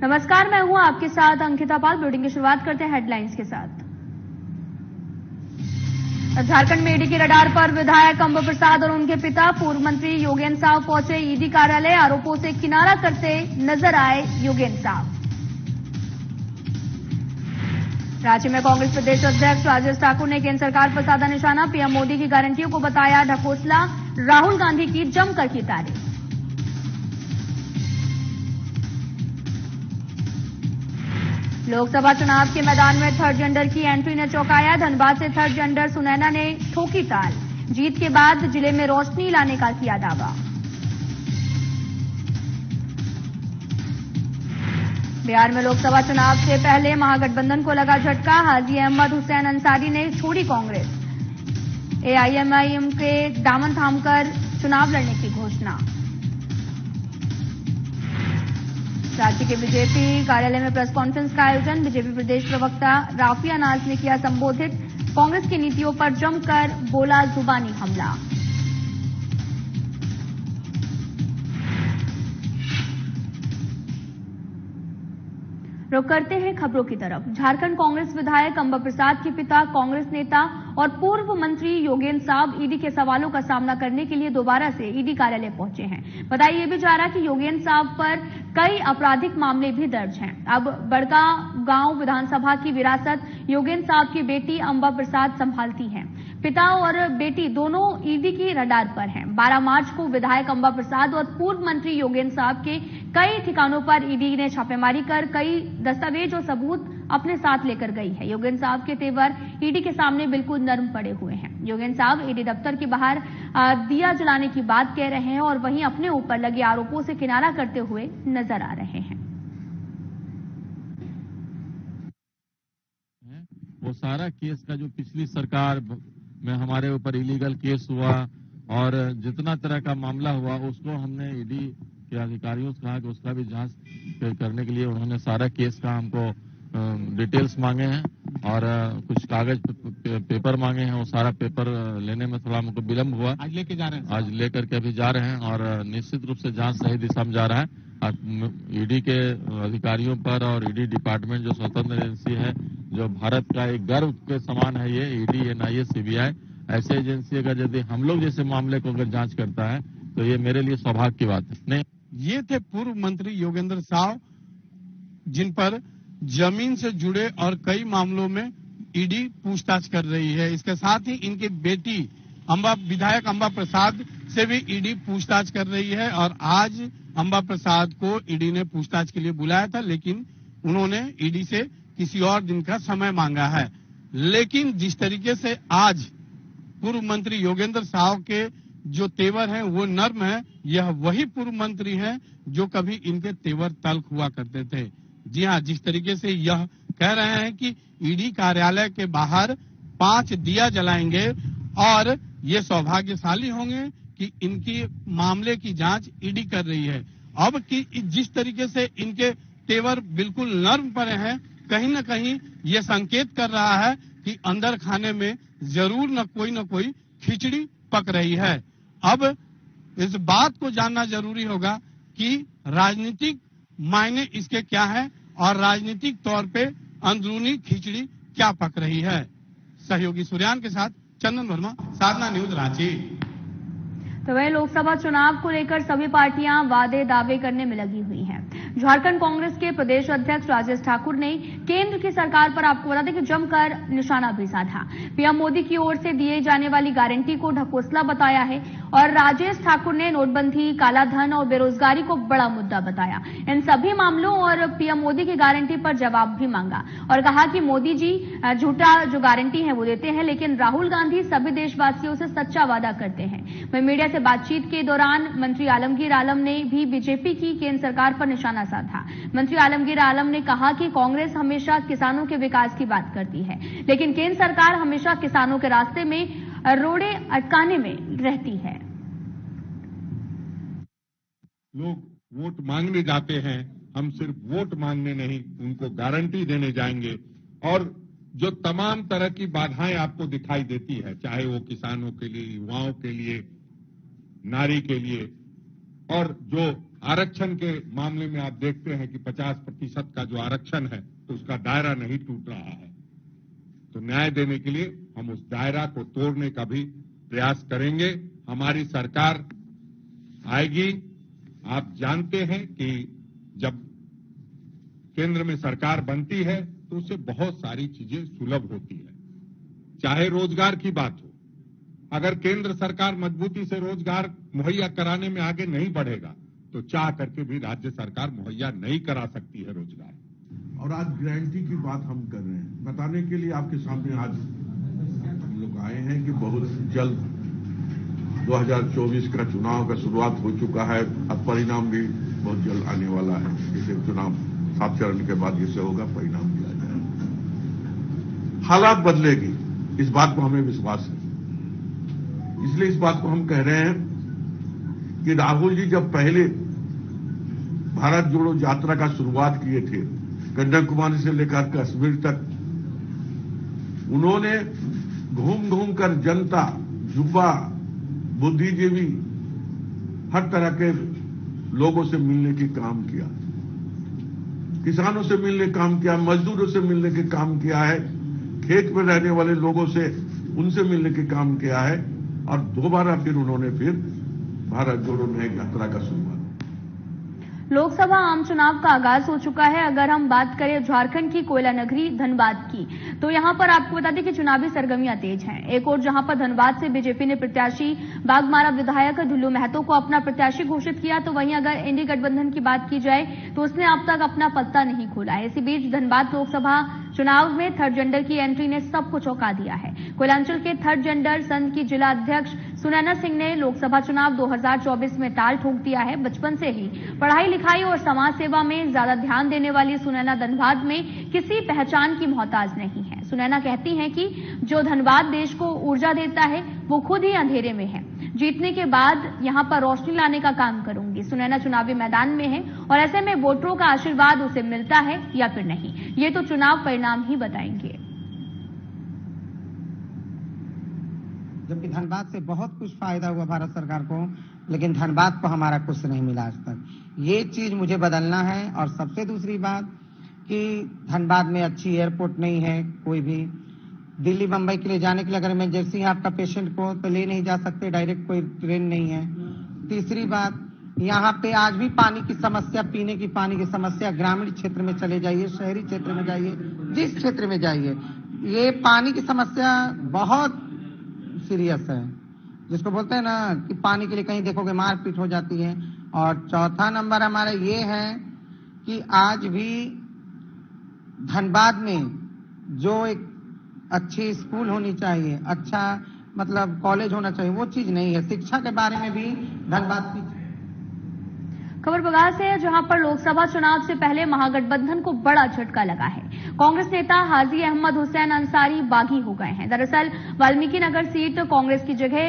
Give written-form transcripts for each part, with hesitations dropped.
नमस्कार, मैं हूं आपके साथ अंकिता पाल। बुलेटिन की शुरुआत करते हैं हेडलाइंस के साथ। झारखंड में ईडी के रडार पर विधायक अंबा प्रसाद और उनके पिता पूर्व मंत्री योगेंद्र साव पहुंचे ईडी कार्यालय। आरोपों से किनारा करते नजर आए योगेंद्र साव। राज्य में कांग्रेस प्रदेश अध्यक्ष राजेश ठाकुर ने केंद्र सरकार पर साधा निशाना। पीएम मोदी की गारंटियों को बताया ढकोसला। राहुल गांधी की जमकर की तारीफ। लोकसभा चुनाव के मैदान में थर्ड जेंडर की एंट्री ने चौंकाया। धनबाद से थर्ड जेंडर सुनैना ने ठोकी ताल। जीत के बाद जिले में रोशनी लाने का किया दावा। बिहार में लोकसभा चुनाव से पहले महागठबंधन को लगा झटका। हाजी अहमद हुसैन अंसारी ने छोड़ी कांग्रेस। एआईएमआईएम के दामन थामकर चुनाव लड़ने की घोषणा। राज्य के बीजेपी कार्यालय में प्रेस कॉन्फ्रेंस का आयोजन। बीजेपी प्रदेश प्रवक्ता राफिया नाज ने किया संबोधित। कांग्रेस की नीतियों पर जमकर बोला जुबानी हमला। रुक करते हैं खबरों की तरफ। झारखंड कांग्रेस विधायक अंबा प्रसाद के पिता कांग्रेस नेता और पूर्व मंत्री योगेंद्र साव ईडी के सवालों का सामना करने के लिए दोबारा से ईडी कार्यालय पहुंचे हैं। बताया ये भी जा रहा कि योगेंद्र साव पर कई आपराधिक मामले भी दर्ज हैं। अब बड़का गांव विधानसभा की विरासत योगेंद्र साव की बेटी अंबा प्रसाद संभालती हैं। पिता और बेटी दोनों ईडी की रडार पर हैं। 12 मार्च को विधायक अंबा प्रसाद और पूर्व मंत्री योगेंद्र साव के कई ठिकानों पर ईडी ने छापेमारी कर कई दस्तावेज और सबूत अपने साथ लेकर गई है। योगेंद्र साव के तेवर ईडी के सामने बिल्कुल नर्म पड़े हुए हैं। योगेंद्र साव ईडी दफ्तर के बाहर दिया जलाने की बात कह रहे हैं और वहीं अपने ऊपर लगे आरोपों से किनारा करते हुए नजर आ रहे हैं। वो सारा केस का जो पिछली सरकार में हमारे ऊपर इलीगल केस हुआ और जितना तरह का मामला हुआ उसको हमने ईडी के अधिकारियों से कहा कि उसका भी जांच करने के लिए उन्होंने सारा केस का हमको डिटेल्स मांगे हैं और कुछ कागज पेपर मांगे हैं। वो सारा पेपर लेने में थोड़ा हमको विलम्ब हुआ। आज लेके जा रहे हैं, आज लेकर के अभी जा रहे हैं और निश्चित रूप से जांच सही दिशा में जा रहा है। ईडी के अधिकारियों पर और ईडी डिपार्टमेंट जो स्वतंत्र एजेंसी है, जो भारत का एक गर्व के समान है, ये ईडी, एनआईए, सीबीआई, ऐसे एजेंसी अगर यदि हम लोग जैसे मामले को अगर जांच करता है तो ये मेरे लिए सौभाग्य की बात है। नहीं, ये थे पूर्व मंत्री योगेंद्र साव, जिन पर जमीन से जुड़े और कई मामलों में ईडी पूछताछ कर रही है। इसके साथ ही इनकी बेटी विधायक अंबा प्रसाद से भी ईडी पूछताछ कर रही है और आज अंबा प्रसाद को ईडी ने पूछताछ के लिए बुलाया था, लेकिन उन्होंने ईडी से किसी और दिन का समय मांगा है। लेकिन जिस तरीके से आज पूर्व मंत्री योगेंद्र साव के जो तेवर हैं वो नर्म है, यह वही पूर्व मंत्री हैं जो कभी इनके तेवर तल्ख हुआ करते थे। जी हाँ, जिस तरीके से यह कह रहे हैं कि ईडी कार्यालय के बाहर 5 दिया जलाएंगे और ये सौभाग्यशाली होंगे कि इनकी मामले की जांच ईडी कर रही है। अब कि जिस तरीके से इनके तेवर बिल्कुल नर्म पड़े हैं, कहीं न कहीं ये संकेत कर रहा है कि अंदर खाने में जरूर न कोई खिचड़ी पक रही है। अब इस बात को जानना जरूरी होगा कि राजनीतिक मायने इसके क्या है और राजनीतिक तौर पे अंदरूनी खिचड़ी क्या पक रही है। सहयोगी सूर्यान के साथ चंदन वर्मा, साधना न्यूज, रांची। तो वही लोकसभा चुनाव को लेकर सभी पार्टियां वादे दावे करने में लगी हुई हैं। झारखंड कांग्रेस के प्रदेश अध्यक्ष राजेश ठाकुर ने केंद्र की सरकार पर, आपको बता दें कि जमकर निशाना भी साधा। पीएम मोदी की ओर से दिए जाने वाली गारंटी को ढकोसला बताया है और राजेश ठाकुर ने नोटबंदी, कालाधन और बेरोजगारी को बड़ा मुद्दा बताया। इन सभी मामलों और पीएम मोदी की गारंटी पर जवाब भी मांगा और कहा कि मोदी जी झूठा जो गारंटी है वो देते हैं, लेकिन राहुल गांधी सभी देशवासियों से सच्चा वादा करते हैं। वहीं मीडिया से बातचीत के दौरान मंत्री आलमगीर आलम ने भी बीजेपी की केंद्र सरकार पर निशाना साधा। मंत्री आलमगीर आलम ने कहा कि कांग्रेस हमेशा किसानों के विकास की बात करती है, लेकिन केंद्र सरकार हमेशा किसानों के रास्ते में रोड़े अटकाने में रहती है। लोग वोट मांगने जाते हैं, हम सिर्फ वोट मांगने नहीं, उनको गारंटी देने जाएंगे। और जो तमाम तरह की बाधाएं आपको दिखाई देती है, चाहे वो किसानों के लिए, युवाओं के लिए, नारी के लिए, और जो आरक्षण के मामले में आप देखते हैं कि 50% का जो आरक्षण है तो उसका दायरा नहीं टूट रहा है। तो न्याय देने के लिए हम उस दायरा को तोड़ने का भी प्रयास करेंगे। हमारी सरकार आएगी। आप जानते हैं कि जब केंद्र में सरकार बनती है तो उससे बहुत सारी चीजें सुलभ होती है, चाहे रोजगार की बात हो। अगर केंद्र सरकार मजबूती से रोजगार मुहैया कराने में आगे नहीं बढ़ेगा तो चाह करके भी राज्य सरकार मुहैया नहीं करा सकती है रोजगार। और आज गारंटी की बात हम कर रहे हैं, बताने के लिए आपके सामने आज हम लोग आए हैं कि बहुत जल्द 2024 का चुनाव का शुरुआत हो चुका है। अब परिणाम भी बहुत जल्द आने वाला है। इसे चुनाव 7 चरण के बाद जैसे होगा परिणाम दिया जाएगा। हालात बदलेगी, इस बात को हमें विश्वास है। इसलिए इस बात को हम कह रहे हैं कि राहुल जी जब पहले भारत जोड़ो यात्रा का शुरुआत किए थे, कन्याकुमारी से लेकर कश्मीर तक, उन्होंने घूम घूम कर जनता, युवा, बुद्धिजीवी, हर तरह के लोगों से मिलने की काम किया, किसानों से मिलने काम किया, मजदूरों से मिलने के काम किया है, खेत में रहने वाले लोगों से उनसे मिलने के काम किया है। और दोबारा फिर उन्होंने भारत जोड़ो न्याय यात्रा का शुरुआत। लोकसभा आम चुनाव का आगाज हो चुका है। अगर हम बात करें झारखंड की कोयला नगरी धनबाद की, तो यहां पर आपको बता दें कि चुनावी सरगर्मियां तेज हैं। एक और जहां पर धनबाद से बीजेपी ने प्रत्याशी बाघमारा विधायक दुल्लू महतो को अपना प्रत्याशी घोषित किया, तो वहीं अगर इंडी गठबंधन की बात की जाए तो उसने अब तक अपना पत्ता नहीं खोला है। इसी बीच धनबाद लोकसभा चुनाव में थर्ड जेंडर की एंट्री ने सबको चौंका दिया है। कोयलांचल के थर्ड जेंडर संघ की जिला अध्यक्ष सुनैना सिंह ने लोकसभा चुनाव 2024 में ताल ठोक दिया है। बचपन से ही पढ़ाई लिखाई और समाज सेवा में ज्यादा ध्यान देने वाली सुनैना धनबाद में किसी पहचान की मोहताज नहीं है। सुनैना कहती हैं कि जो धनबाद देश को ऊर्जा देता है वो खुद ही अंधेरे में है। जीतने के बाद यहां पर रोशनी लाने का काम करूंगी। सुनैना चुनावी मैदान में है और ऐसे में वोटरों का आशीर्वाद उसे मिलता है या फिर नहीं, ये तो चुनाव परिणाम ही बताएंगे। जबकि धनबाद से बहुत कुछ फायदा हुआ भारत सरकार को, लेकिन धनबाद को हमारा कुछ नहीं मिला आज तक। ये चीज मुझे बदलना है। और सबसे दूसरी बात कि धनबाद में अच्छी एयरपोर्ट नहीं है, कोई भी दिल्ली बंबई के लिए जाने के लिए अगर इमरजेंसी है आपका पेशेंट को तो ले नहीं जा सकते, डायरेक्ट कोई ट्रेन नहीं है। तीसरी बात, यहाँ पे आज भी पानी की समस्या, पीने की पानी की समस्या, ग्रामीण क्षेत्र में चले जाइए, शहरी क्षेत्र में जाइए, जिस क्षेत्र में जाइए, ये पानी की समस्या बहुत सीरियस है, जिसको बोलते हैं ना कि पानी के लिए कहीं देखोगे मारपीट हो जाती है। और चौथा नंबर हमारा ये है कि आज भी धनबाद में जो एक अच्छी स्कूल होनी चाहिए, अच्छा मतलब कॉलेज होना चाहिए, वो चीज नहीं है। शिक्षा के बारे में भी धनबाद की खबर बगाल से है, जहां पर लोकसभा चुनाव से पहले महागठबंधन को बड़ा झटका लगा है। कांग्रेस नेता हाजी अहमद हुसैन अंसारी बागी हो गए हैं। दरअसल वाल्मीकि नगर सीट कांग्रेस की जगह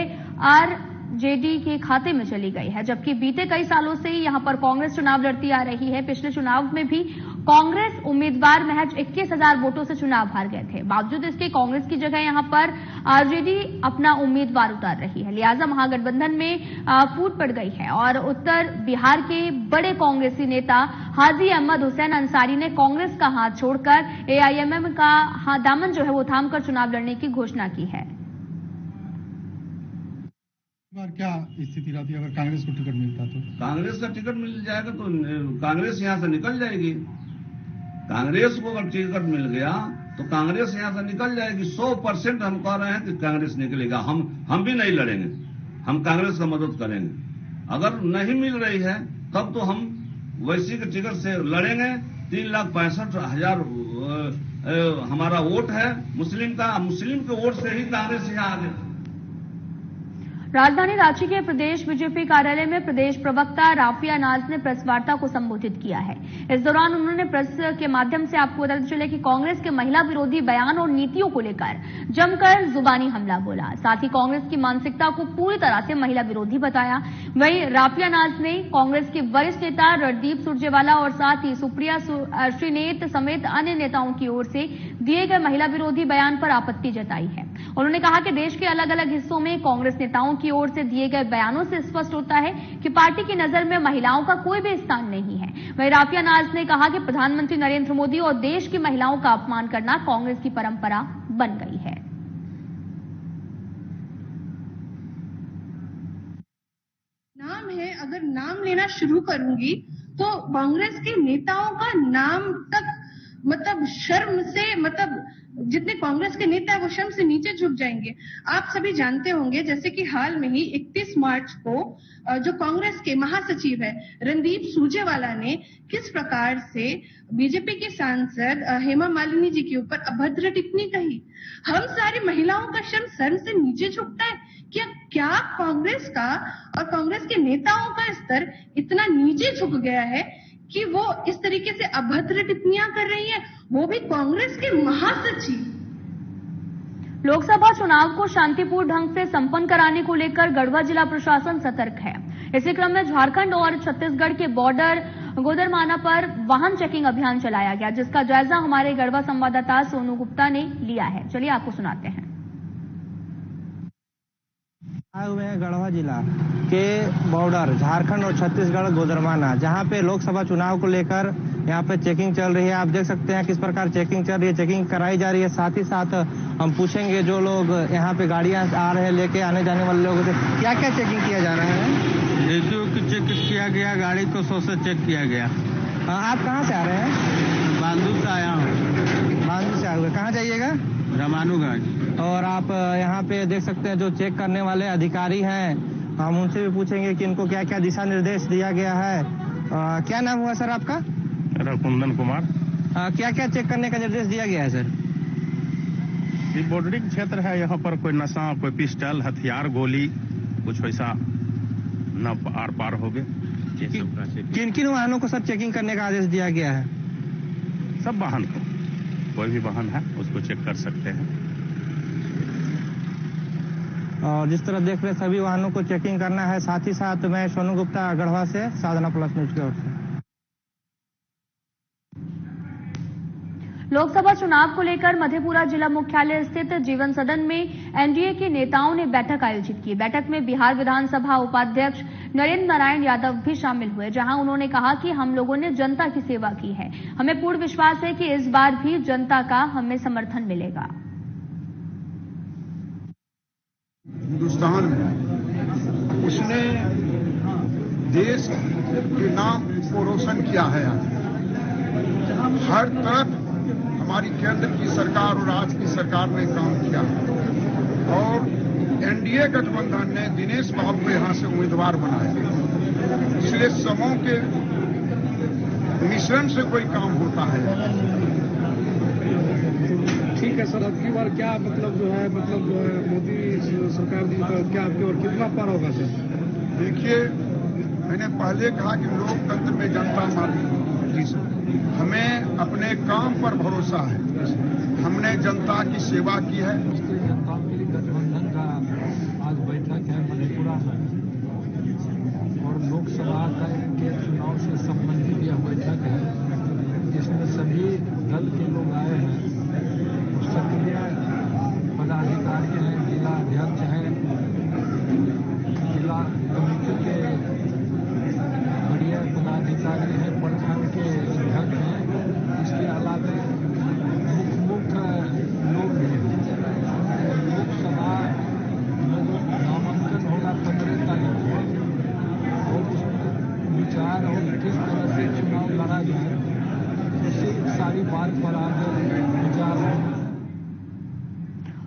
आरजेडी के खाते में चली गई है, जबकि बीते कई सालों से ही यहां पर कांग्रेस चुनाव लड़ती आ रही है। पिछले चुनाव में भी कांग्रेस उम्मीदवार महज 21,000 वोटों से चुनाव हार गए थे। बावजूद इसके कांग्रेस की जगह यहां पर आरजेडी अपना उम्मीदवार उतार रही है, लिहाजा महागठबंधन में फूट पड़ गई है। और उत्तर बिहार के बड़े कांग्रेसी नेता हाजी अहमद हुसैन अंसारी ने कांग्रेस का हाथ छोड़कर एआईएमएम का दामन जो है वो थामकर चुनाव लड़ने की घोषणा की है। क्या स्थिति रहती है अगर कांग्रेस को टिकट मिलता तो? कांग्रेस का टिकट मिल जाएगा तो कांग्रेस यहां से निकल जाएगी। कांग्रेस को अगर टिकट मिल गया तो कांग्रेस यहां से निकल जाएगी। 100% हम कह रहे हैं कि कांग्रेस निकलेगा। हम भी नहीं लड़ेंगे, हम कांग्रेस का मदद करेंगे। अगर नहीं मिल रही है तब तो हम वैसी के टिकट से लड़ेंगे। 3,65,000 हमारा वोट है मुस्लिम का, मुस्लिम के वोट से ही कांग्रेस यहाँ आ गई। राजधानी रांची के प्रदेश बीजेपी कार्यालय में प्रदेश प्रवक्ता राफिया नाज ने प्रेस वार्ता को संबोधित किया है। इस दौरान उन्होंने प्रेस के माध्यम से आपको बताते चले कि कांग्रेस के महिला विरोधी बयान और नीतियों को लेकर जमकर जुबानी हमला बोला। साथ ही कांग्रेस की मानसिकता को पूरी तरह से महिला विरोधी बताया। वहीं राफिया नाज ने कांग्रेस के वरिष्ठ नेता रणदीप सुरजेवाला और साथ ही सुप्रिया श्रीनेत समेत अन्य नेताओं की ओर से दिए गए महिला विरोधी बयान पर आपत्ति जताई है। उन्होंने कहा कि देश के अलग अलग हिस्सों में कांग्रेस नेताओं की ओर से दिए गए बयानों से स्पष्ट होता है कि पार्टी की नजर में महिलाओं का कोई भी स्थान नहीं है। वहीं राफिया नाज ने कहा कि प्रधानमंत्री नरेंद्र मोदी और देश की महिलाओं का अपमान करना कांग्रेस की परंपरा बन गई है। नाम है, अगर नाम लेना शुरू करूंगी तो कांग्रेस के नेताओं का नाम तक मतलब शर्म से, मतलब जितने कांग्रेस के नेता है वो शर्म से नीचे झुक जाएंगे। आप सभी जानते होंगे जैसे कि हाल में ही 31 मार्च को जो कांग्रेस के महासचिव है रणदीप सुरजेवाला ने किस प्रकार से बीजेपी के सांसद हेमा मालिनी जी के ऊपर अभद्र टिप्पणी कही। हम सारी महिलाओं का शर्म से नीचे झुकता है। क्या कांग्रेस का और कांग्रेस के नेताओं का स्तर इतना नीचे झुक गया है कि वो इस तरीके से अभद्र टिप्पणियां कर रही है, वो भी कांग्रेस के महासचिव। लोकसभा चुनाव को शांतिपूर्ण ढंग से संपन्न कराने को लेकर गढ़वा जिला प्रशासन सतर्क है। इसी क्रम में झारखंड और छत्तीसगढ़ के बॉर्डर गोदरमाना पर वाहन चेकिंग अभियान चलाया गया, जिसका जायजा हमारे गढ़वा संवाददाता सोनू गुप्ता ने लिया है। चलिए आपको सुनाते हैं। आए हुए हैं गढ़वा जिला के बॉर्डर झारखंड और छत्तीसगढ़ गोदरमाना, जहां पे लोकसभा चुनाव को लेकर यहां पे चेकिंग चल रही है। आप देख सकते हैं किस प्रकार चेकिंग चल रही है, चेकिंग कराई जा रही है। साथ ही साथ हम पूछेंगे जो लोग यहां पे गाड़ियां आ रहे हैं लेके आने जाने वाले लोगों से क्या क्या चेकिंग किया जा रहा है। रेडियो को चेक किया गया, गाड़ी को 100 से चेक किया गया। आप कहाँ से आ रहे हैं? बांदू से आया हूँ। बांदू से आए हुए, कहाँ जाइएगा? रामानुगंज। और आप यहाँ पे देख सकते हैं जो चेक करने वाले अधिकारी हैं, हम उनसे भी पूछेंगे कि इनको क्या क्या दिशा निर्देश दिया गया है। क्या नाम हुआ सर आपका? कुंदन कुमार। क्या क्या चेक करने का निर्देश दिया गया है सर? ये बॉर्डरिंग क्षेत्र है, यहाँ पर कोई नशा, कोई पिस्टल, हथियार, गोली कुछ वैसा न आर पार हो गए। किन किन वाहनों को सर चेकिंग करने का आदेश दिया गया है? सब वाहन को, कोई भी वाहन है उसको चेक कर सकते हैं। और जिस तरह देख रहे सभी वाहनों को चेकिंग करना है। साथ ही साथ मैं सोनू गुप्ता गढ़वा से, साधना प्लस न्यूज की ओर से। लोकसभा चुनाव को लेकर मधेपुरा जिला मुख्यालय स्थित जीवन सदन में एनडीए के नेताओं ने बैठक आयोजित की। बैठक में बिहार विधानसभा उपाध्यक्ष नरेंद्र नारायण यादव भी शामिल हुए, जहां उन्होंने कहा कि हम लोगों ने जनता की सेवा की है, हमें पूर्ण विश्वास है कि इस बार भी जनता का हमें समर्थन मिलेगा। हिंदुस्तान में उसने देश के नाम को रोशन किया है। हर तरफ हमारी केंद्र की सरकार और आज की सरकार ने काम किया और एनडीए गठबंधन ने दिनेश बाबू को यहां से उम्मीदवार बनाया। इसलिए समूह के मिश्रण से कोई काम होता है। ठीक है सर, अब की बार क्या मतलब जो है मोदी सरकार जी का क्या आपके और कितना पार होगा सर? देखिए, मैंने पहले कहा कि लोकतंत्र में जनता मारती है। हमें अपने काम पर भरोसा है। हमने जनता की सेवा की है। जनता के लिए गठबंधन का आज बैठक है मधेपुरा में और लोकसभा के चुनाव से संबंधित यह बैठक है, जिसमें सभी दल के लोग आए हैं। सक्रिय पदाधिकारी हैं, जिला अध्यक्ष हैं, जिला कमेटी के बढ़िया पदाधिकारी हैं, प्रखंड के अध्यक्ष हैं। इसके अलावा मुख्य लोग हैं। लोकसभा नामांकन होगा 15 तारीख को और उसमें विचार और किस तरह से चुनाव लड़ा जाए, इसी सारी बात पर आज विचार होगा।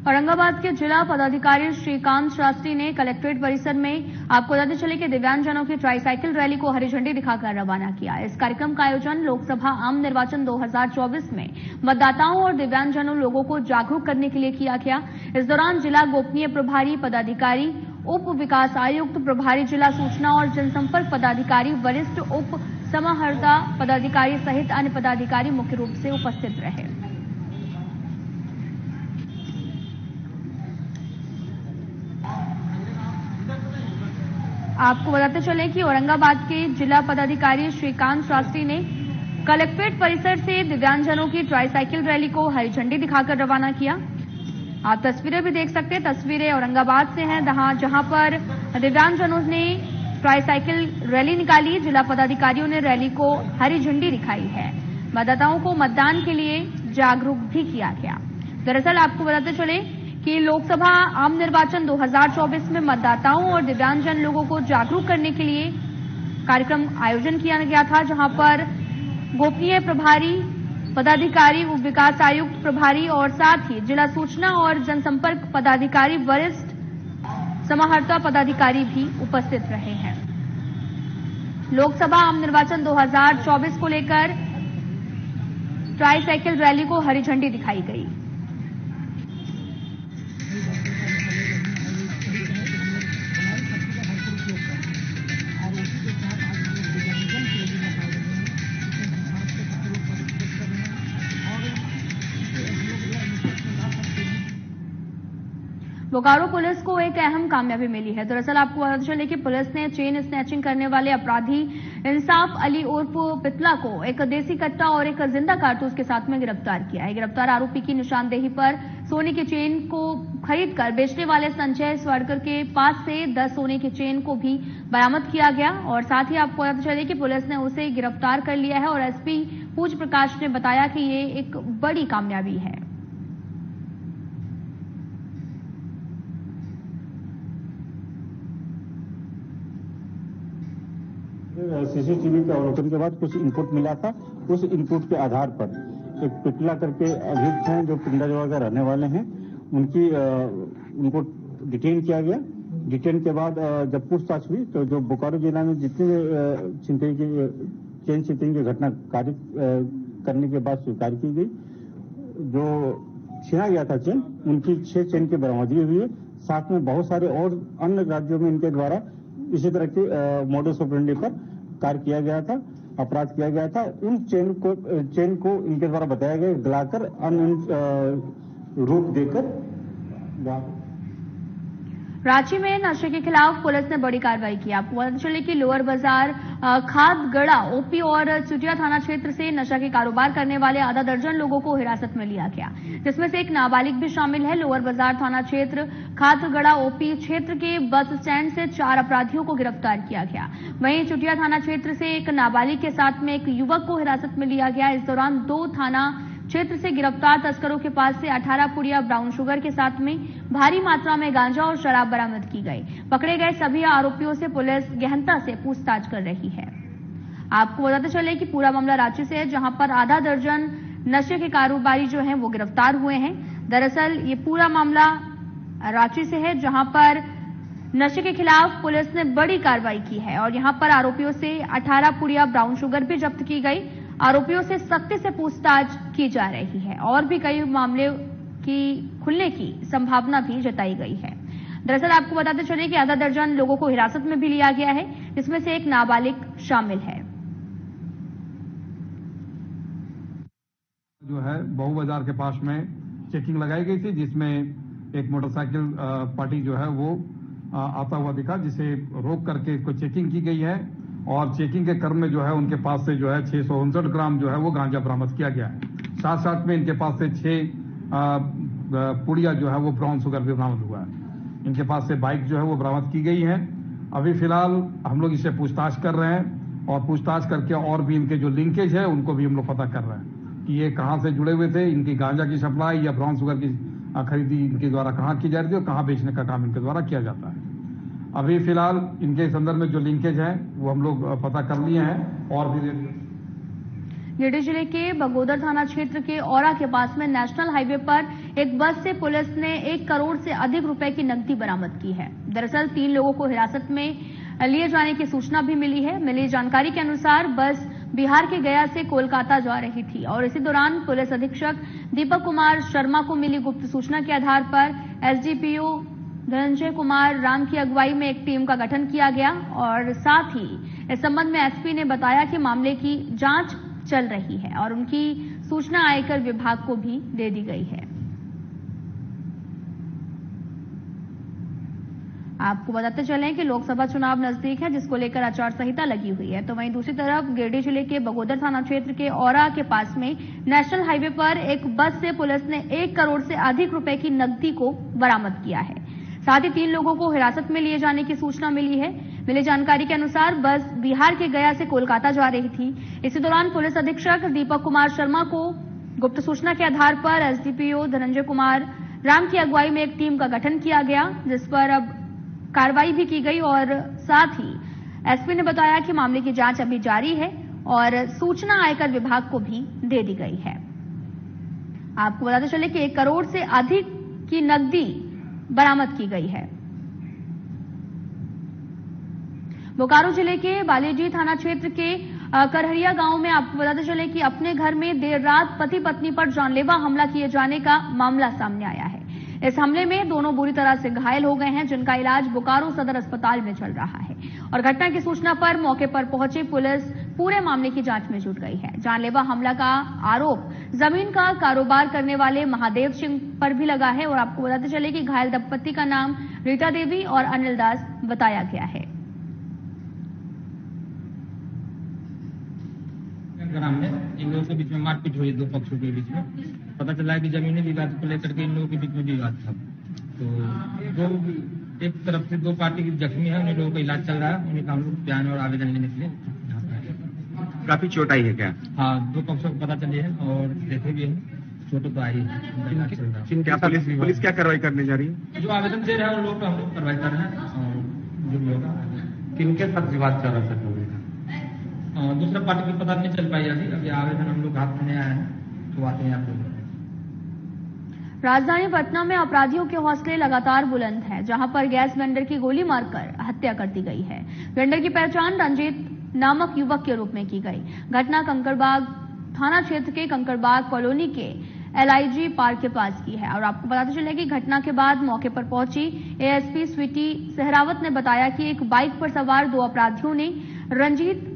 औरंगाबाद के जिला पदाधिकारी श्रीकांत शास्त्री ने कलेक्ट्रेट परिसर में आपको बताते चले कि दिव्यांगजनों की ट्राईसाइकिल रैली को हरी झंडी दिखाकर रवाना किया। इस कार्यक्रम का आयोजन लोकसभा आम निर्वाचन 2024 में मतदाताओं और दिव्यांगजनों लोगों को जागरूक करने के लिए किया गया। इस दौरान जिला गोपनीय प्रभारी पदाधिकारी, उप विकास आयुक्त, प्रभारी जिला सूचना और जनसंपर्क पदाधिकारी, वरिष्ठ उप समाहर्ता पदाधिकारी सहित अन्य पदाधिकारी मुख्य रूप से उपस्थित रहे। आपको बताते चले कि औरंगाबाद के जिला पदाधिकारी श्रीकांत शास्त्री ने कलेक्ट्रेट परिसर से दिव्यांगजनों की ट्राईसाइकिल रैली को हरी झंडी दिखाकर रवाना किया। आप तस्वीरें भी देख सकते हैं। तस्वीरें औरंगाबाद से हैं, जहां पर दिव्यांगजनों ने ट्राईसाइकिल रैली निकाली। जिला पदाधिकारियों ने रैली को हरी झंडी दिखाई है। मतदाताओं को मतदान के लिए जागरूक भी किया गया। दरअसल आपको बताते चले कि लोकसभा आम निर्वाचन 2024 में मतदाताओं और दिव्यांगजन लोगों को जागरूक करने के लिए कार्यक्रम आयोजन किया गया था, जहां पर गोपनीय प्रभारी पदाधिकारी, उप विकास आयुक्त प्रभारी और साथ ही जिला सूचना और जनसंपर्क पदाधिकारी, वरिष्ठ समाहर्ता पदाधिकारी भी उपस्थित रहे हैं। लोकसभा आम निर्वाचन 2024 को लेकर ट्राईसाइकिल रैली को हरी झंडी दिखाई गई। बोकारो पुलिस को एक अहम कामयाबी मिली है। दरअसल आपको पता चले कि पुलिस ने चेन स्नैचिंग करने वाले अपराधी इंसाफ अली उर्फ पितला को एक देसी कट्टा और एक जिंदा कारतूस के साथ में गिरफ्तार किया है। गिरफ्तार आरोपी की निशानदेही पर सोने की चेन को खरीदकर बेचने वाले संजय स्वाड़कर के पास से 10 सोने की चेन को भी बरामद किया गया और साथ ही आपको पता चले कि पुलिस ने उसे गिरफ्तार कर लिया है और एसपी पूज प्रकाश ने बताया कि ये एक बड़ी कामयाबी है। सीसीटीवी के अवलोकन के बाद कुछ इनपुट मिला था। उस इनपुट के आधार पर एक पिटला करके अभियुक्त हैं जो पिंडाजोड़ा के रहने वाले हैं, उनको डिटेन किया गया। डिटेन के बाद जब पूछताछ हुई तो जो बोकारो जिला में जितनी चेन छिनतई की घटना कार्य करने के बाद स्वीकार की गई, जो छीना गया था चेन, उनकी 6 चेन की बरामदगी हुई है। साथ में बहुत सारे और अन्य राज्यों में इनके द्वारा इसी तरह के मॉडस ऑपरेंडी पर कार्य किया गया था, अपराध किया गया था। उन चेन को इनके द्वारा बताया गया गलाकर अन्य रूप देकर। रांची में नशे के खिलाफ पुलिस ने बड़ी कार्रवाई की। आपको पता चले कि लोअर बाजार, खादगड़ा, ओपी और चुटिया थाना क्षेत्र से नशा के कारोबार करने वाले आधा दर्जन लोगों को हिरासत में लिया गया, जिसमें से एक नाबालिग भी शामिल है। लोअर बाजार थाना क्षेत्र, खादगड़ा, ओपी क्षेत्र के बस स्टैंड से 4 अपराधियों को गिरफ्तार किया गया। वहीं चुटिया थाना क्षेत्र से एक नाबालिग के साथ में एक युवक को हिरासत में लिया गया। इस दौरान 2 थाना क्षेत्र से गिरफ्तार तस्करों के पास से 18 पुड़िया ब्राउन शुगर के साथ में भारी मात्रा में गांजा और शराब बरामद की गई। पकड़े गए सभी आरोपियों से पुलिस गहनता से पूछताछ कर रही है। आपको बताते चले कि पूरा मामला रांची से है, जहां पर आधा दर्जन नशे के कारोबारी जो हैं वो गिरफ्तार हुए हैं। दरअसल ये पूरा मामला रांची से है, जहां पर नशे के खिलाफ पुलिस ने बड़ी कार्रवाई की है और यहां पर आरोपियों से 18 पुड़िया ब्राउन शुगर भी जब्त की गई। आरोपियों से सख्ती से पूछताछ की जा रही है और भी कई मामले की खुलने की संभावना भी जताई गई है। दरअसल आपको बताते चले कि आधा दर्जन लोगों को हिरासत में भी लिया गया है, जिसमें से एक नाबालिग शामिल है। जो है बहु बाजार के पास में चेकिंग लगाई गई थी, जिसमें एक मोटरसाइकिल पार्टी जो है वो आता हुआ दिखा, जिसे रोक करके इसको चेकिंग की गई है और चेकिंग के क्रम में जो है उनके पास से जो है 659 ग्राम जो है वो गांजा बरामद किया गया है। साथ साथ में इनके पास से 6 पुड़िया जो है वो ब्राउन शुगर भी बरामद हुआ है। इनके पास से बाइक जो है वो बरामद की गई है। अभी फिलहाल हम लोग इसे पूछताछ कर रहे हैं और पूछताछ करके और भी इनके जो लिंकेज है उनको भी हम लोग पता कर रहे हैं कि ये कहाँ से जुड़े हुए थे, इनकी गांजा की सप्लाई या ब्राउन शुगर की खरीदी इनके द्वारा कहाँ की जा रही थी और कहाँ बेचने का काम इनके द्वारा किया जाता है। अभी फिलहाल इनके संदर्भ में जो लिंकेज है वो हम लोग पता कर लिए हैं और भी। गिरिडीह जिले के बगोदर थाना क्षेत्र के औरा के पास में नेशनल हाईवे पर एक बस से पुलिस ने 1 करोड़ से अधिक रुपए की नकदी बरामद की है। दरअसल 3 लोगों को हिरासत में लिए जाने की सूचना भी मिली है। मिली जानकारी के अनुसार बस बिहार के गया से कोलकाता जा रही थी और इसी दौरान पुलिस अधीक्षक दीपक कुमार शर्मा को मिली गुप्त सूचना के आधार पर एसडीपीओ धनंजय कुमार राम की अगुवाई में एक टीम का गठन किया गया और साथ ही इस संबंध में एसपी ने बताया कि मामले की जांच चल रही है और उनकी सूचना आयकर विभाग को भी दे दी गई है। आपको बताते चलें कि लोकसभा चुनाव नजदीक है, जिसको लेकर आचार संहिता लगी हुई है। तो वहीं दूसरी तरफ गिरिडीह जिले के बगोदर थाना क्षेत्र के औरा के पास में नेशनल हाईवे पर एक बस से पुलिस ने 1 करोड़ से अधिक रुपए की नकदी को बरामद किया है। साथ ही 3 लोगों को हिरासत में लिए जाने की सूचना मिली है। मिली जानकारी के अनुसार बस बिहार के गया से कोलकाता जा रही थी। इसी दौरान पुलिस अधीक्षक दीपक कुमार शर्मा को गुप्त सूचना के आधार पर एसडीपीओ धनंजय कुमार राम की अगुवाई में एक टीम का गठन किया गया, जिस पर अब कार्रवाई भी की गई और साथ ही एसपी ने बताया कि मामले की जांच अभी जारी है और सूचना आयकर विभाग को भी दे दी गई है। आपको बताते चले कि 1 करोड़ से अधिक की नकदी बरामद की गई है। बोकारो जिले के बालेजी थाना क्षेत्र के करहरिया गांव में आपको बताते चले कि अपने घर में देर रात पति पत्नी पर जानलेवा हमला किए जाने का मामला सामने आया है। इस हमले में दोनों बुरी तरह से घायल हो गए हैं, जिनका इलाज बोकारो सदर अस्पताल में चल रहा है। और घटना की सूचना पर मौके पर पहुंची पुलिस पूरे मामले की जांच में जुट गई है। जानलेवा हमला का आरोप जमीन का कारोबार करने वाले महादेव सिंह पर भी लगा है। और आपको बताते चले कि घायल दंपत्ति का नाम रीता देवी और अनिल दास बताया गया है। ग्राम में इन लोगों के बीच में मारपीट हुई, 2 पक्षों के बीच में। पता चला है कि जमीनी विवाद को लेकर के इन लोगों के बीच में विवाद था। तो एक तरफ से 2 पार्टी की जख्मी है, उन्हीं लोगों का इलाज चल रहा है। उन्हीं का हम लोग बयान और आवेदन लेने के लिए काफी चोट आई है क्या? हाँ, 2 पक्षों को पता चली है और देखे भी है, चोट तो आई है। क्या पुलिस क्या कार्रवाई करने जा रही है? जो आवेदन दे रहे हैं उन लोग हम लोग कार्रवाई कर रहे हैं। और जो भी होगा, किनके साथ विवाद चल रहा था? दूसरा पार्टी की पता नहीं चल पाई अभी आवेदन हम लोग हाथ में आया है तो आते हैं आप। राजधानी पटना में अपराधियों के हौसले लगातार बुलंद हैं, जहां पर गैस वेंडर की गोली मारकर हत्या कर दी गई है। वेंडर की पहचान रंजीत नामक युवक के रूप में की गई। घटना कंकड़बाग थाना क्षेत्र के कंकड़बाग कॉलोनी के एलआईजी पार्क के पास की है। और आपको बताते चले कि घटना के बाद मौके पर पहुंची एएसपी स्वीटी सहरावत ने बताया कि एक बाइक पर सवार 2 अपराधियों ने रंजीत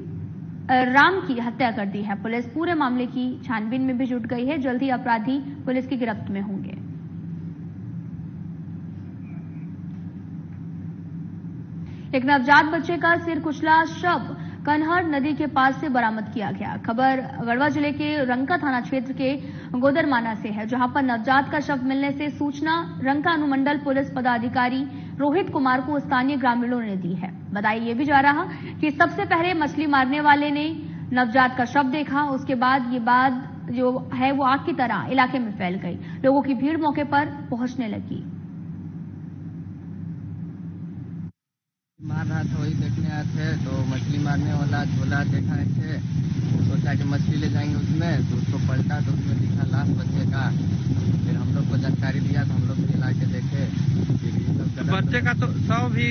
राम की हत्या कर दी है। पुलिस पूरे मामले की छानबीन में भी जुट गई है। जल्द ही अपराधी पुलिस की गिरफ्त में होंगे। एक नवजात बच्चे का सिर कुचला शव कन्हर नदी के पास से बरामद किया गया। खबर गढ़वा जिले के रंका थाना क्षेत्र के गोदरमाना से है, जहां पर नवजात का शव मिलने से सूचना रंका अनुमंडल पुलिस पदाधिकारी रोहित कुमार को स्थानीय ग्रामीणों ने दी है। बताया ये भी जा रहा कि सबसे पहले मछली मारने वाले ने नवजात का शव देखा, उसके बाद ये बात जो है वो आग की तरह इलाके में फैल गई। लोगों की भीड़ मौके पर पहुंचने लगी। मार रहा था, वही देखने आए थे तो मछली मारने वाला झोला देखा थे, सोचा कि मछली ले जाएंगे उसमें, तो उसको पलटा तो उसमें दिखा लाश बच्चे का। फिर हम लोग को जानकारी दिया तो हम लोग भी ला के देखे। बच्चे का तो शव भी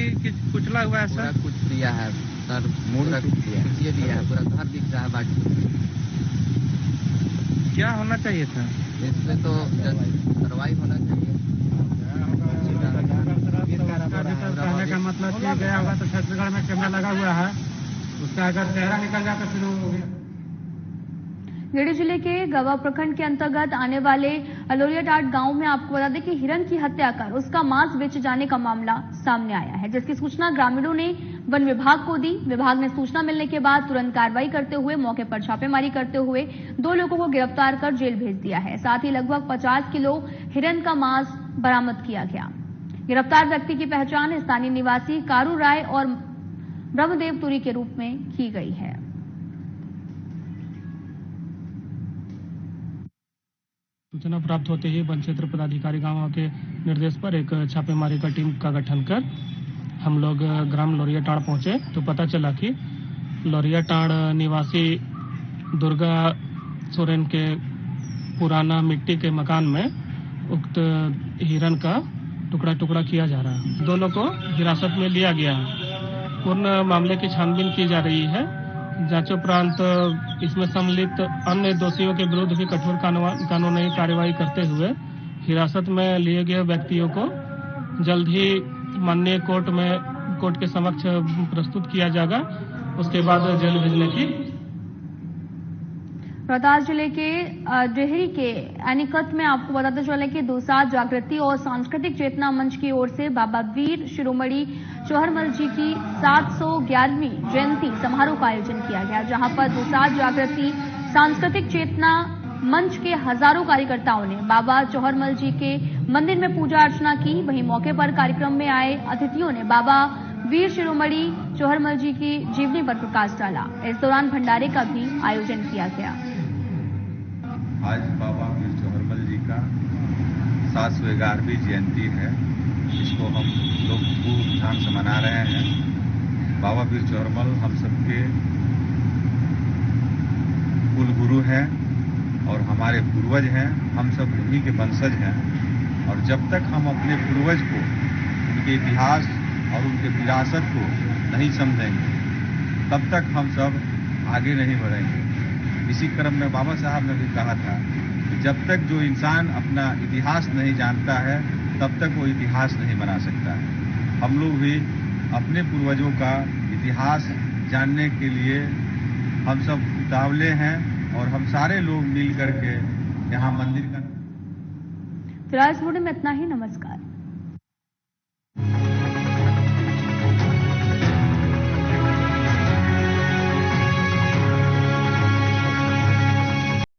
कुचला हुआ है सर? कुछ दिया है सर, पूरा ये दिया है, पूरा घर दिख रहा है। बाकी क्या होना चाहिए था इसमें? तो कार्रवाई होना चाहिए। कहने का मतलब कि गया होगा तो छत्तीसगढ़ में कैमरा लगा हुआ है, उसका अगर चेहरा निकल जाता फिर हो गया। गिरिडीह जिले के गवा प्रखंड के अंतर्गत आने वाले लोरियाटाट गांव में आपको बता दें कि हिरण की हत्या कर उसका मांस बेचे जाने का मामला सामने आया है, जिसकी सूचना ग्रामीणों ने वन विभाग को दी। विभाग ने सूचना मिलने के बाद तुरंत कार्रवाई करते हुए मौके पर छापेमारी करते हुए 2 लोगों को गिरफ्तार कर जेल भेज दिया है। साथ ही लगभग 50 किलो हिरण का मांस बरामद किया गया। गिरफ्तार व्यक्ति की पहचान स्थानीय निवासी कारू राय और ब्रह्मदेव तुरी के रूप में की गई है। सूचना प्राप्त होते ही वन क्षेत्र पदाधिकारी गांव के निर्देश पर एक छापेमारी का टीम का गठन कर हम लोग ग्राम लोरियाटाड़ पहुंचे तो पता चला कि लोरियाटाड़ निवासी दुर्गा सोरेन के पुराना मिट्टी के मकान में उक्त हिरण का टुकड़ा टुकड़ा किया जा रहा है। दोनों को हिरासत में लिया गया है। पूर्ण मामले की छानबीन की जा रही है। जांचोपरांत इसमें सम्मिलित अन्य दोषियों के विरुद्ध भी कठोर कानूनी कार्रवाई करते हुए हिरासत में लिए गए व्यक्तियों को जल्द ही माननीय कोर्ट के समक्ष प्रस्तुत किया जाएगा। उसके बाद जेल भेजने की रोहतास जिले के डेहरी के अनिकत में आपको बताते चले कि दूसाध जागृति और सांस्कृतिक चेतना मंच की ओर से बाबा वीर शिरोमणि चौहरमल जी की 711वीं जयंती समारोह का आयोजन किया गया, जहां पर दूसाध जागृति सांस्कृतिक चेतना मंच के हजारों कार्यकर्ताओं ने बाबा चौहरमल जी के मंदिर में पूजा अर्चना की। वहीं मौके पर कार्यक्रम में आए अतिथियों ने बाबा वीर शिरोमणि चौहरमल जी की जीवनी पर प्रकाश डाला। इस दौरान भंडारे का भी आयोजन किया गया। आज बाबा वीर चौहरमल जी का 711वीं जयंती है, इसको हम लोग धूमधाम से मना रहे हैं। बाबा वीर चौहरमल हम सबके कुल गुरु हैं और हमारे पूर्वज हैं, हम सब उन्हीं के वंशज हैं। और जब तक हम अपने पूर्वज को, उनके इतिहास और उनके विरासत को नहीं समझेंगे, तब तक हम सब आगे नहीं बढ़ेंगे। इसी क्रम में बाबा साहब ने भी कहा था कि जब तक जो इंसान अपना इतिहास नहीं जानता है, तब तक वो इतिहास नहीं बना सकता है। हम लोग भी अपने पूर्वजों का इतिहास जानने के लिए हम सब उतावले हैं और हम सारे लोग मिल करके यहाँ मंदिर का। फिलहाल इस वीडियो में इतना ही। नमस्कार।